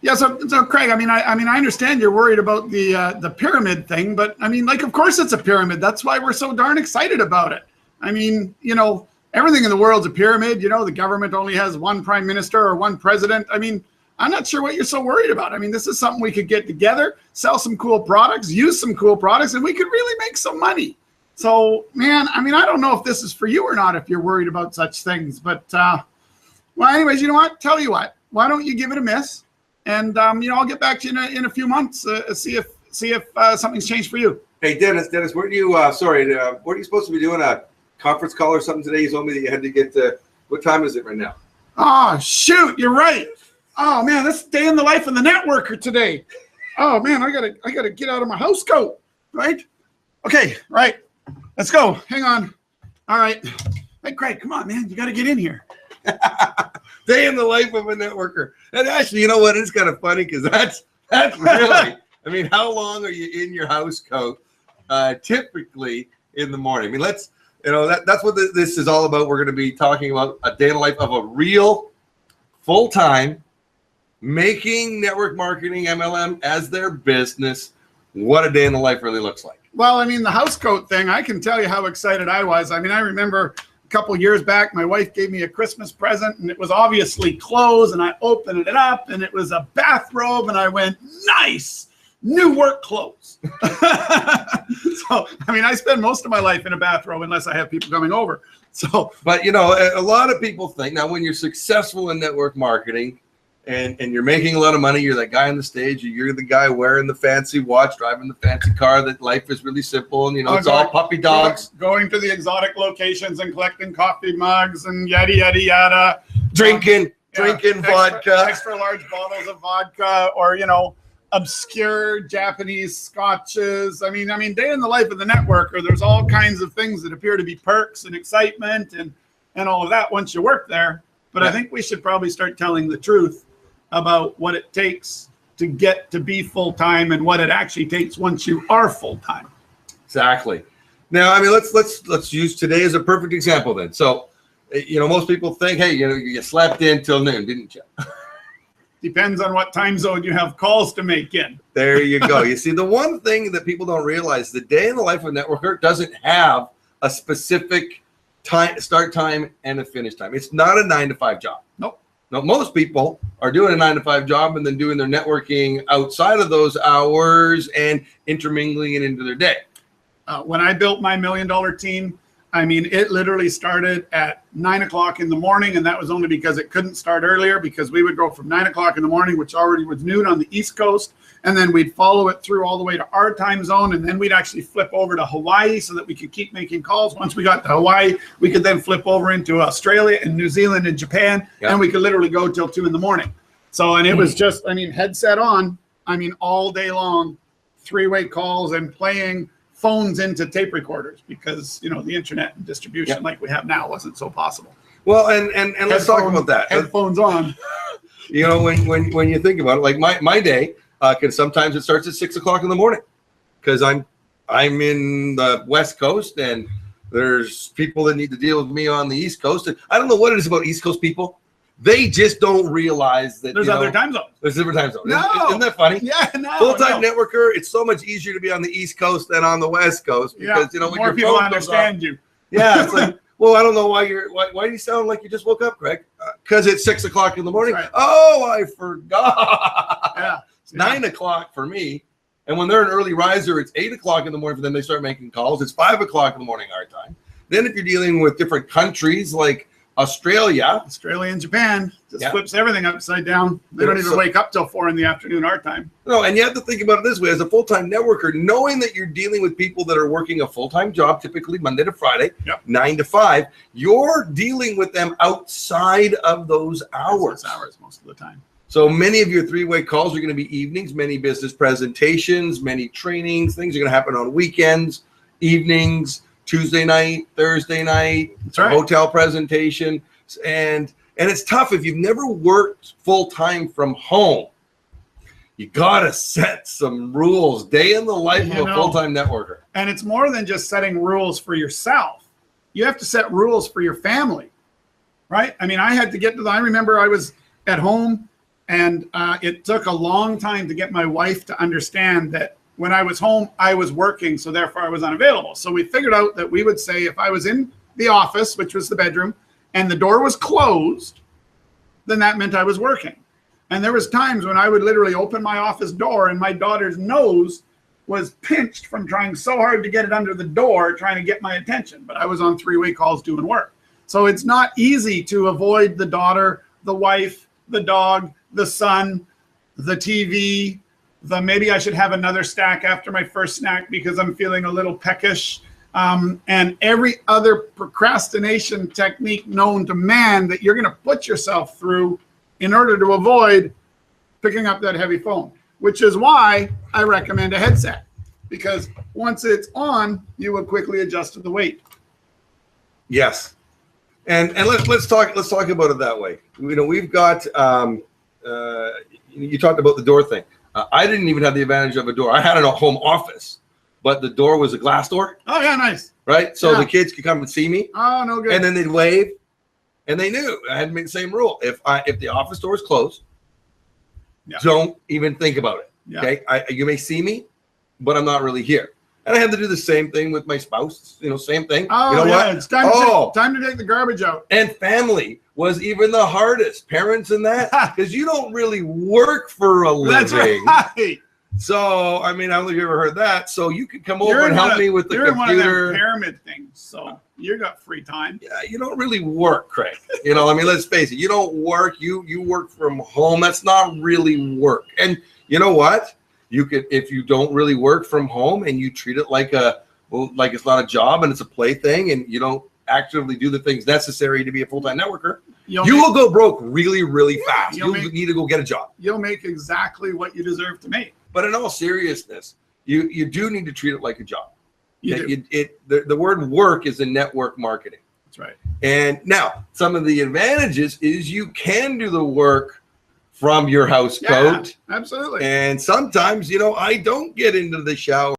Yeah, so Craig, I mean, I understand you're worried about the pyramid thing, but I mean, like, of course it's a pyramid. That's why we're so darn excited about it. I mean, you know, everything in the world's a pyramid. You know, the government only has one prime minister or one president. I mean, I'm not sure what you're so worried about. I mean, this is something we could get together, sell some cool products, use some cool products, and we could really make some money. So, man, I mean, I don't know if this is for you or not if you're worried about such things. But, well, anyways, you know what? Tell you what, why don't you give it a miss? And, you know, I'll get back to you in a few months, see if something's changed for you. Hey, Dennis, weren't you, weren't you supposed to be doing a conference call or something today? You told me that you had to get to, what time is it right now? Oh, shoot, you're right. Oh, man, this day in the life of the networker today. Oh, man, I gotta get out of my house coat, right? Okay, right, let's go. Hang on. All right. Hey, Craig, come on, man, you got to get in here. Day in the life of a networker. And actually, you know what? It's kind of funny because that's really, I mean, how long are you in your house coat typically in the morning? I mean, that's what this is all about. We're going to be talking about a day in the life of a real full-time making network marketing MLM as their business. What a day in the life really looks like. Well, I mean, the house coat thing, I can tell you how excited I was. I mean, I remember couple years back, my wife gave me a Christmas present, and it was obviously clothes, and I opened it up, and it was a bathrobe, and I went, nice, new work clothes. So, I mean, I spend most of my life in a bathrobe unless I have people coming over. So, but you know, a lot of people think now when you're successful in network marketing and you're making a lot of money, you're that guy on the stage, you're the guy wearing the fancy watch, driving the fancy car, that life is really simple, and you know, it's all puppy dogs. Going to the exotic locations and collecting coffee mugs and yada, yada, yada. Drinking vodka. Extra large bottles of vodka, or, you know, obscure Japanese scotches. I mean, day in the life of the networker, there's all kinds of things that appear to be perks and excitement and all of that once you work there. But I think we should probably start telling the truth about what it takes to get to be full-time and what it actually takes once you are full-time. Exactly. Now, I mean, let's use today as a perfect example then. So, you know, most people think, hey, you know, you slept in till noon, didn't you? Depends on what time zone you have calls to make in. There you go. You see, the one thing that people don't realize, the day in the life of a networker doesn't have a specific time, start time and a finish time. It's not a 9-to-5 job. Nope. Now, most people are doing a 9-to-5 job and then doing their networking outside of those hours and intermingling it into their day. When I built my $1 million team, I mean, it literally started at 9 o'clock in the morning, and that was only because it couldn't start earlier, because we would go from 9 o'clock in the morning, which already was noon on the East Coast, and then we'd follow it through all the way to our time zone, and then we'd actually flip over to Hawaii so that we could keep making calls. Once we got to Hawaii, we could then flip over into Australia and New Zealand and Japan, and we could literally go till 2 in the morning. So, and it was just, I mean, headset on, I mean, all day long, 3-way calls and playing phones into tape recorders, because, you know, the internet and distribution like we have now wasn't so possible. Well, and let's talk about that. Headphones on. You know, when you think about it, like my day, because sometimes it starts at 6 o'clock in the morning, because I'm in the West Coast and there's people that need to deal with me on the East Coast. And I don't know what it is about East Coast people. They just don't realize that there's other time zones. There's different time zones. No. Isn't that funny? Yeah, no. Full-time networker, it's so much easier to be on the East Coast than on the West Coast, because you know, when more people understand you. Yeah, it's like, well, I don't know why why do you sound like you just woke up, Greg? Because it's 6 o'clock in the morning. Right. Oh, I forgot. Yeah. It's 9 o'clock for me. And when they're an early riser, it's 8 o'clock in the morning for them. They start making calls. It's 5 o'clock in the morning our time. Then if you're dealing with different countries like Australia and Japan, just flips everything upside down. They don't even wake up till 4 in the afternoon our time. No, and you have to think about it this way: as a full-time networker, knowing that you're dealing with people that are working a full-time job, typically Monday to Friday, 9 to 5, you're dealing with them outside of those hours. Most of the time. So many of your 3-way calls are going to be evenings, many business presentations, many trainings, things are going to happen on weekends, evenings, Tuesday night, Thursday night, hotel presentation. And it's tough if you've never worked full-time from home. You got to set some rules. Day in the life of a full-time networker. And it's more than just setting rules for yourself. You have to set rules for your family, right? I mean, I had to get to I remember I was at home And it took a long time to get my wife to understand that when I was home, I was working, so therefore I was unavailable. So we figured out that we would say if I was in the office, which was the bedroom, and the door was closed, then that meant I was working. And there was times when I would literally open my office door and my daughter's nose was pinched from trying so hard to get it under the door, trying to get my attention. But I was on three-way calls doing work. So it's not easy to avoid the daughter, the wife, the dog, the son, the TV, maybe I should have another stack after my first snack because I'm feeling a little peckish, and every other procrastination technique known to man that you're going to put yourself through in order to avoid picking up that heavy phone, which is why I recommend a headset, because once it's on, you will quickly adjust to the weight. Yes. And let's talk about it that way. You know, we've got you talked about the door thing. I didn't even have the advantage of a door. I had a home office, but the door was a glass door. Oh yeah, nice. Right, so the kids could come and see me. Oh, no good. And then they'd wave, and they knew I had made the same rule. If the office door is closed, don't even think about it. Yeah. Okay, you may see me, but I'm not really here. And I had to do the same thing with my spouse. You know, same thing. Oh, you know yeah, what? It's time to take the garbage out. And family was even the hardest. Parents and that, because you don't really work for a living. That's right. So, I mean, I don't know if you ever heard that. So you could come over and help me with the computer. You're in one of them pyramid things, so you got free time. Yeah, you don't really work, Craig. You know, I mean, let's face it. You don't work. You work from home. That's not really work. And you know what? You could, if you don't really work from home and you treat it like like it's not a job and it's a play thing, and you don't actively do the things necessary to be a full-time networker, you will go broke really, really fast. You need to go get a job. You'll make exactly what you deserve to make. But in all seriousness, you do need to treat it like a job. The word work is in network marketing. That's right. And now some of the advantages is you can do the work from your house coat. Absolutely. And sometimes, you know, I don't get into the shower